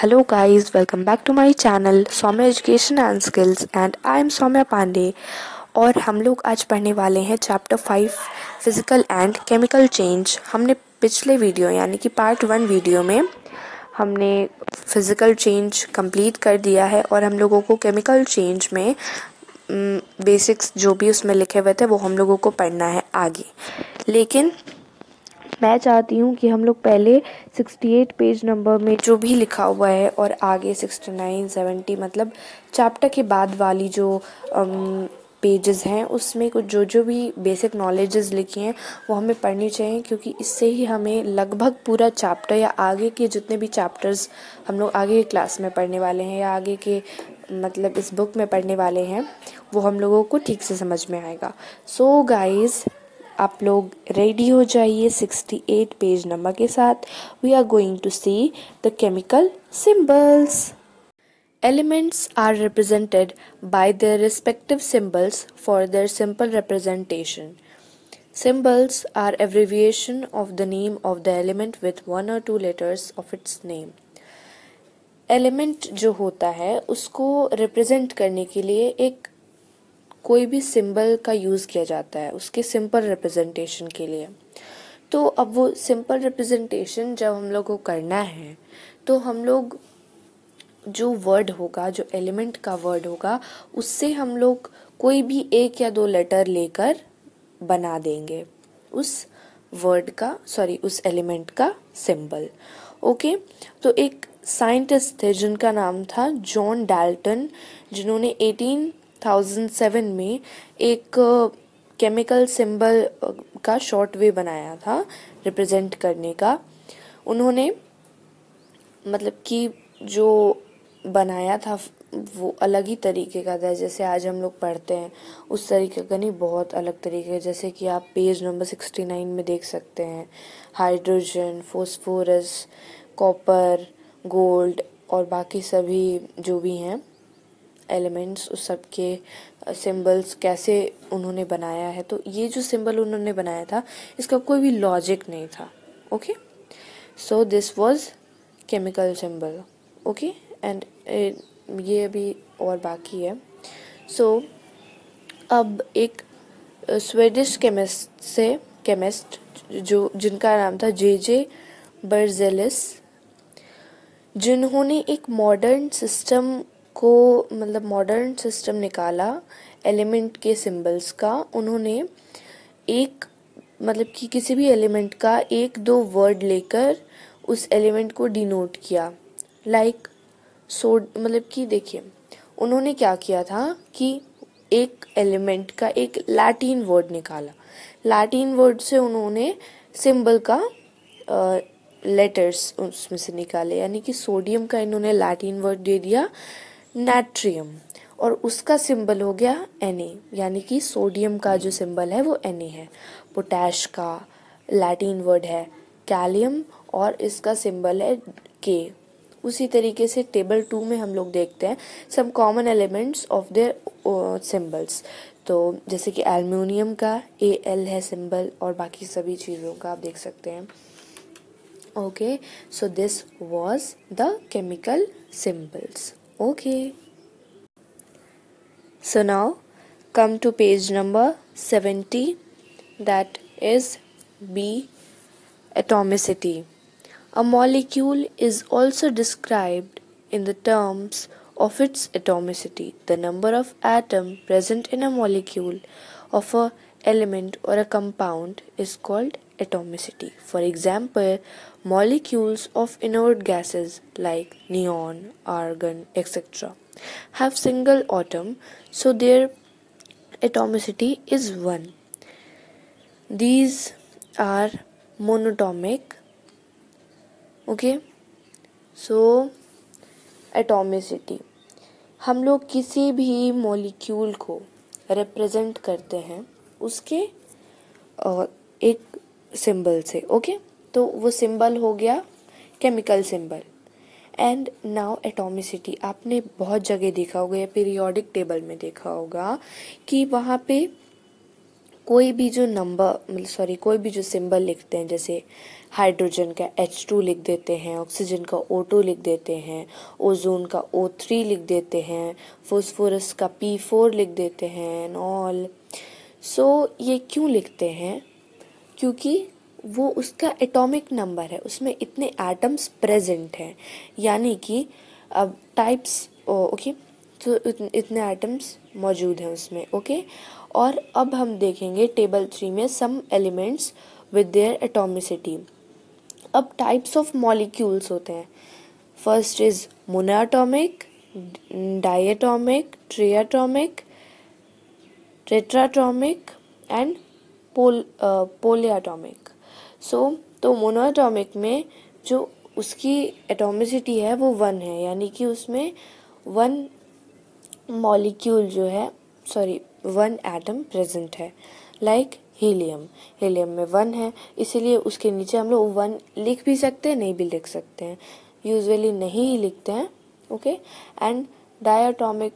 Hello guys, welcome back to my channel Saumya education and skills and I am Saumya Pandey. और हम लोग आज पढ़ने वाले हैं chapter 5 physical and chemical change. हमने पिछले वीडियो यानी कि पार्ट 1 वीडियो में हमने फिजिकल चेंज कंप्लीट कर दिया है और हम लोगों को केमिकल चेंज में बेसिक्स जो भी उसमें लिखे हुए थे वो हम लोगों को पढ़ना है आगे। लेकिन मैं चाहती हूँ कि हम लोग पहले 68 पेज नंबर में जो भी लिखा हुआ है और आगे 69, 70 मतलब चैप्टर के बाद वाली जो पेजेस हैं उसमें कुछ जो भी बेसिक नॉलेजेस लिखी हैं वो हमें पढ़नी चाहिए, क्योंकि इससे ही हमें लगभग पूरा चैप्टर या आगे के जितने भी चैप्टर्स हम लोग आगे की क्लास में पढ़ने वाले हैं या आगे के मतलब इस बुक में पढ़ने वाले हैं वो हम लोगों को ठीक से समझ में आएगा। सो गाइज़, आप लोग रेडी हो जाइए 68 पेज नंबर के साथ। We are going to see the chemical symbols. Elements are represented by their respective symbols for their simple representation. Symbols are abbreviation of the name of the element with one or two letters of its name. Element जो होता है उसको represent करने के लिए एक कोई भी सिंबल का यूज़ किया जाता है उसके सिंपल रिप्रेजेंटेशन के लिए। तो अब वो सिंपल रिप्रेजेंटेशन जब हम लोग को करना है तो हम लोग जो वर्ड होगा, जो एलिमेंट का वर्ड होगा, उससे हम लोग कोई भी एक या दो लेटर लेकर बना देंगे उस वर्ड का उस एलिमेंट का सिंबल। ओके, तो एक साइंटिस्ट थे जिनका नाम था जॉन डाल्टन, जिन्होंने 1807 में एक केमिकल सिंबल का शॉर्ट वे बनाया था रिप्रेजेंट करने का। उन्होंने मतलब कि जो बनाया था वो अलग ही तरीके का था, जैसे आज हम लोग पढ़ते हैं उस तरीके का नहीं, बहुत अलग तरीके। जैसे कि आप पेज नंबर 69 में देख सकते हैं हाइड्रोजन, फॉस्फोरस, कॉपर, गोल्ड और बाकी सभी जो भी हैं एलिमेंट्स उस सब के सिंबल्स कैसे उन्होंने बनाया है। तो ये जो सिंबल उन्होंने बनाया था इसका कोई भी लॉजिक नहीं था। Okay, so this was chemical symbol. Okay, and ये अभी और बाकी है। सो अब एक स्वीडिश केमिस्ट जो जिनका नाम था जे बर्जेलिस, जिन्होंने एक मॉडर्न सिस्टम निकाला एलिमेंट के सिंबल्स का। उन्होंने एक मतलब कि किसी भी एलिमेंट का एक दो वर्ड लेकर उस एलिमेंट को डिनोट किया। लाइक मतलब कि देखिए उन्होंने क्या किया था कि एक एलिमेंट का एक लैटिन वर्ड निकाला। लैटिन वर्ड से उन्होंने सिंबल का लेटर्स उसमें से निकाले, यानी कि सोडियम का इन्होंने लैटिन वर्ड दे दिया नाट्रियम और उसका सिंबल हो गया Na, यानी कि सोडियम का जो सिंबल है वो Na है। पोटैश का लैटिन वर्ड है कैलियम और इसका सिंबल है K। उसी तरीके से टेबल 2 में हम लोग देखते हैं some common elements of their symbols. तो जैसे कि एल्युमिनियम का Al है सिंबल और बाकी सभी चीज़ों का आप देख सकते हैं। Okay, so this was the chemical symbols. Okay. So now come to page number 70, that is B, atomicity. A molecule is also described in the terms of its atomicity. The number of atoms present in a molecule of a element or a compound is called atomicity. For example, molecules of inert gases like neon, argon, etc. have single atom, so their atomicity is 1. These are monatomic. Okay, so atomicity, हम लोग किसी भी molecule को represent करते हैं उसके एक symbol से। ओके, तो वो सिंबल हो गया chemical symbol. And now atomicity, आपने बहुत जगह देखा होगा या पीरियोडिक टेबल में देखा होगा कि वहाँ पे कोई भी जो कोई भी जो सिंबल लिखते हैं, जैसे हाइड्रोजन का H2 लिख देते हैं, ऑक्सीजन का O2 लिख देते हैं, ओजोन का O3 लिख देते हैं, फास्फोरस का P4 लिख देते हैं एंड ऑल। सो ये क्यों लिखते हैं? क्योंकि वो उसका एटॉमिक नंबर है, उसमें इतने एटम्स प्रेजेंट हैं, यानी कि अब टाइप्स ओके, तो इतने एटम्स मौजूद हैं उसमें। ओके, और अब हम देखेंगे टेबल 3 में some elements with their atomicity. अब टाइप्स ऑफ मॉलिक्यूल्स होते हैं। First is monoatomic, diatomic, triatomic, tetratomic and polyatomic. तो मोनोएटॉमिक में जो उसकी एटॉमिसिटी है वो 1 है, यानी कि उसमें 1 मॉलिक्यूल जो है 1 एटम प्रेजेंट है। लाइक हीलियम में 1 है, इसीलिए उसके नीचे हम लोग 1 लिख भी सकते हैं, नहीं भी लिख सकते हैं, यूजुअली नहीं ही लिखते हैं। ओके, एंड डायटॉमिक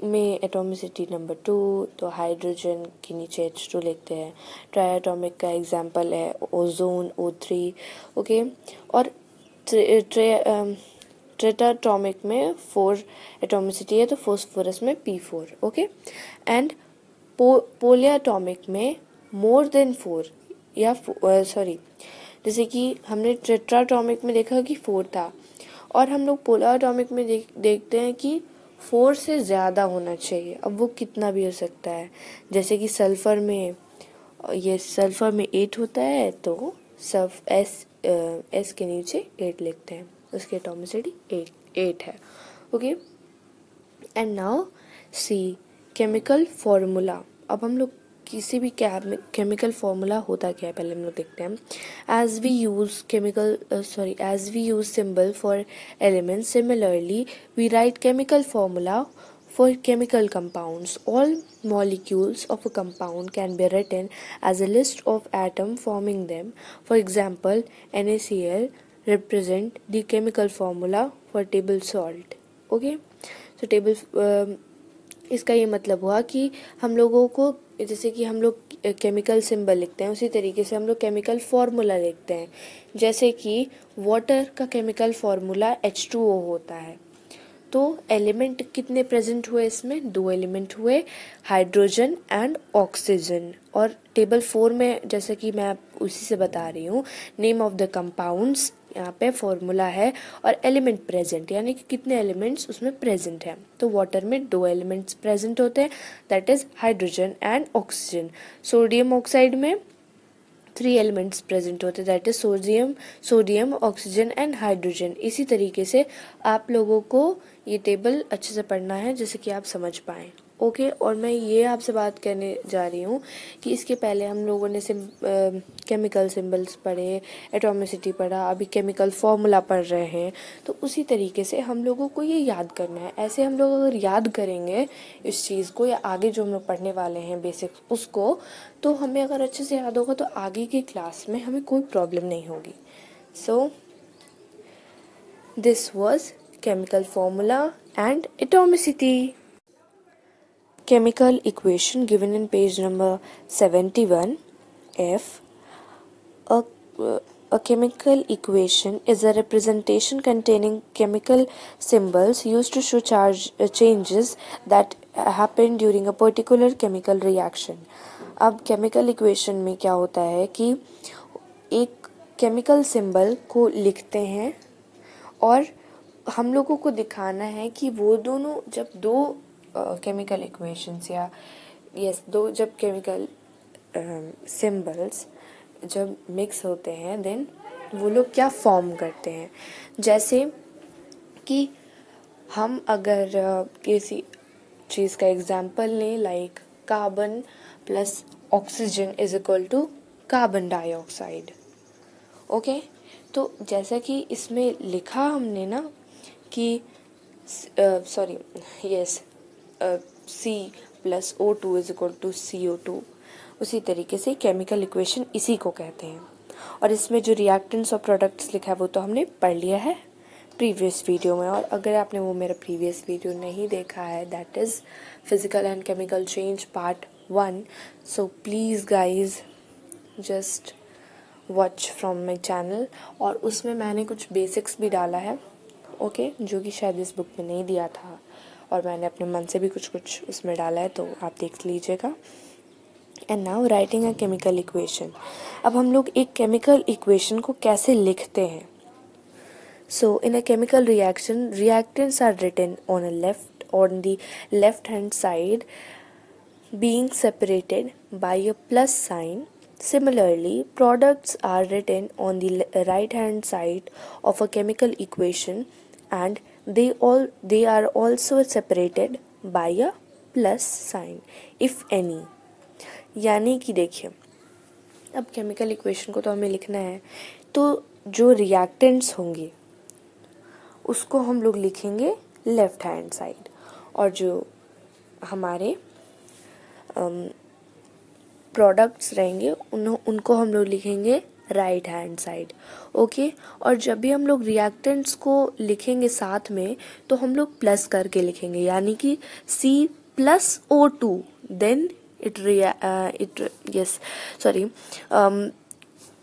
में एटॉमिसिटी नंबर 2, तो हाइड्रोजन के नीचे H2 लिखते हैं। ट्राइएटॉमिक का एग्जांपल है ओजोन O3। ओके, और टेट्राटॉमिक में 4 एटॉमिसिटी है, तो फास्फोरस में P4। ओके, एंड पॉलीएटॉमिक में मोर देन 4 या जैसे कि हमने टेट्राटॉमिक में देखा कि 4 था, और हम लोग पॉलीएटॉमिक में देखते हैं कि 4 से ज़्यादा होना चाहिए। अब वो कितना भी हो सकता है, जैसे कि सल्फर में 8 होता है, तो S के नीचे 8 लिखते हैं, उसकी एटॉमिसिटी 8 है। Okay, and now see chemical formula. अब हम लोग किसी भी केमिकल फॉर्मूला होता क्या है पहले हम लोग देखते हैं। As we use symbol for elements, similarly we write chemical formula for chemical compounds. All molecules of a compound can be written as a list of atoms forming them. For example, NaCl represent the chemical formula for table salt. Okay, so इसका ये मतलब हुआ कि हम लोगों को, जैसे कि हम लोग केमिकल सिंबल लिखते हैं, उसी तरीके से हम लोग केमिकल फार्मूला लिखते हैं। जैसे कि वाटर का केमिकल फार्मूला H2O होता है, तो एलिमेंट कितने प्रेजेंट हुए इसमें? 2 एलिमेंट हुए, हाइड्रोजन एंड ऑक्सीजन। और टेबल 4 में जैसे कि मैं उसी से बता रही हूँ, नेम ऑफ द कंपाउंड्स यहाँ पे फॉर्मूला है, और एलिमेंट प्रेजेंट, यानी कि कितने एलिमेंट्स उसमें प्रेजेंट है। तो वाटर में 2 एलिमेंट्स प्रेजेंट होते हैं, that is hydrogen and oxygen. Sodium oxide में 3 एलिमेंट्स प्रेजेंट होते हैं, that is sodium, oxygen and hydrogen. इसी तरीके से आप लोगों को ये टेबल अच्छे से पढ़ना है, जैसे कि आप समझ पाएँ। ओके, और मैं ये आपसे बात करने जा रही हूँ कि इसके पहले हम लोगों ने केमिकल सिंबल्स पढ़े, एटॉमिसिटी पढ़ा, अभी केमिकल फॉर्मूला पढ़ रहे हैं, तो उसी तरीके से हम लोगों को ये याद करना है। ऐसे हम लोग अगर याद करेंगे इस चीज़ को, या आगे जो हम लोग पढ़ने वाले हैं बेसिक्स उसको, तो हमें अगर अच्छे से याद होगा तो आगे की क्लास में हमें कोई प्रॉब्लम नहीं होगी। So this was chemical formula and atomicity. Chemical equation given in page number 71 F. A chemical equation is a representation containing chemical symbols used to show changes that happen during a particular chemical reaction. अब chemical equation में क्या होता है कि एक chemical symbol को लिखते हैं, और हम लोगों को दिखाना है कि वो दोनों जब दो केमिकल इक्वेशंस दो जब केमिकल सिंबल्स जब मिक्स होते हैं, देन वो लोग क्या फॉर्म करते हैं। जैसे कि हम अगर किसी चीज़ का एग्जांपल लें, like carbon plus oxygen is equal to carbon dioxide. Okay, तो जैसा कि इसमें लिखा हमने ना कि C plus O2 is equal to CO2, उसी तरीके से केमिकल इक्वेशन इसी को कहते हैं। और इसमें जो रिएक्टेंट्स और प्रोडक्ट्स लिखा है वो तो हमने पढ़ लिया है प्रीवियस वीडियो में। और अगर आपने वो मेरा प्रीवियस वीडियो नहीं देखा है, that is physical and chemical change part 1. So please guys just watch from my channel. और उसमें मैंने कुछ बेसिक्स भी डाला है, ओके, जो कि शायद इस बुक में नहीं दिया था, और मैंने अपने मन से भी कुछ उसमें डाला है, तो आप देख लीजिएगा. And now writing a chemical equation. अब हम लोग एक केमिकल इक्वेशन को कैसे लिखते हैं. So in a chemical reaction, reactants are written on the left hand side, being separated by a plus sign. Similarly, products are written on the right hand side of a chemical equation, and they are also separated by a plus sign, if any. यानी कि देखिए, अब chemical equation को तो हमें लिखना है, तो जो रिएक्टेंट्स होंगे उसको हम लोग लिखेंगे लेफ्ट हैंड साइड, और जो हमारे प्रोडक्ट्स रहेंगे उनको हम लोग लिखेंगे राइट हैंड साइड, ओके. और जब भी हम लोग रिएक्टेंट्स को लिखेंगे साथ में, तो हम लोग प्लस करके लिखेंगे, यानी कि C+O2, then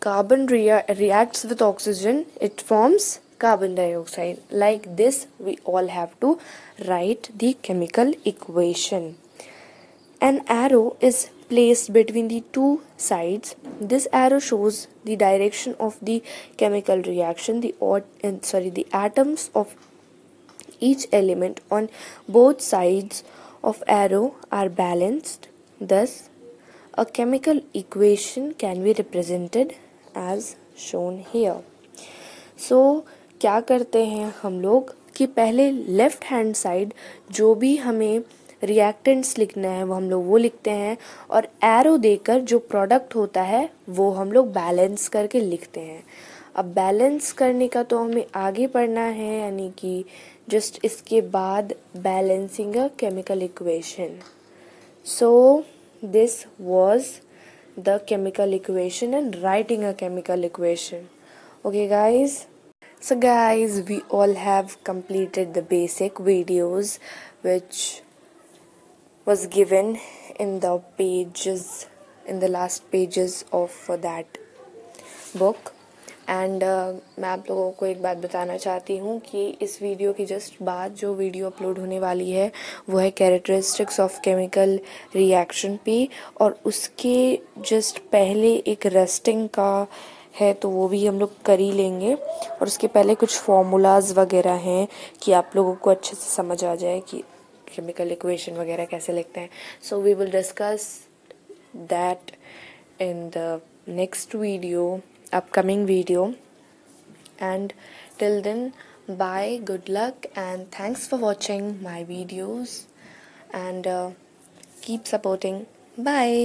carbon reacts with oxygen, it forms carbon dioxide. Like this we all have to write the chemical equation. An arrow is placed between the two sides. This arrow shows the direction of the chemical reaction. The atoms of each element on both sides of arrow are balanced. Thus, a chemical equation can be represented as shown here. So, क्या करते हैं हम लोग कि पहले left hand side जो भी हमें रिएक्टेंट्स लिखना है वो हम लोग वो लिखते हैं, और एरो देकर जो प्रोडक्ट होता है वो हम लोग बैलेंस करके लिखते हैं. अब बैलेंस करने का तो हमें आगे पढ़ना है, यानी कि जस्ट इसके बाद balancing a chemical equation. So this was the chemical equation and writing a chemical equation. Okay guys, so guys, we all have completed the basic videos which was given in the last pages of that book. And मैं आप लोगों को एक बात बताना चाहती हूँ कि इस वीडियो की जस्ट बाद जो वीडियो अपलोड होने वाली है वो है कैरेक्टरिस्टिक्स ऑफ केमिकल रिएक्शन पे, और उसके जस्ट पहले एक रेस्टिंग का है, तो वो भी हम लोग कर ही लेंगे. और उसके पहले कुछ फॉर्मूलाज वगैरह हैं कि आप लोगों को अच्छे से समझ आ जाए कि केमिकल इक्वेशन वगैरह कैसे लिखते हैं. So we will discuss that in the next video, upcoming video. And till then, bye, good luck, and thanks for watching my videos, and keep supporting. Bye.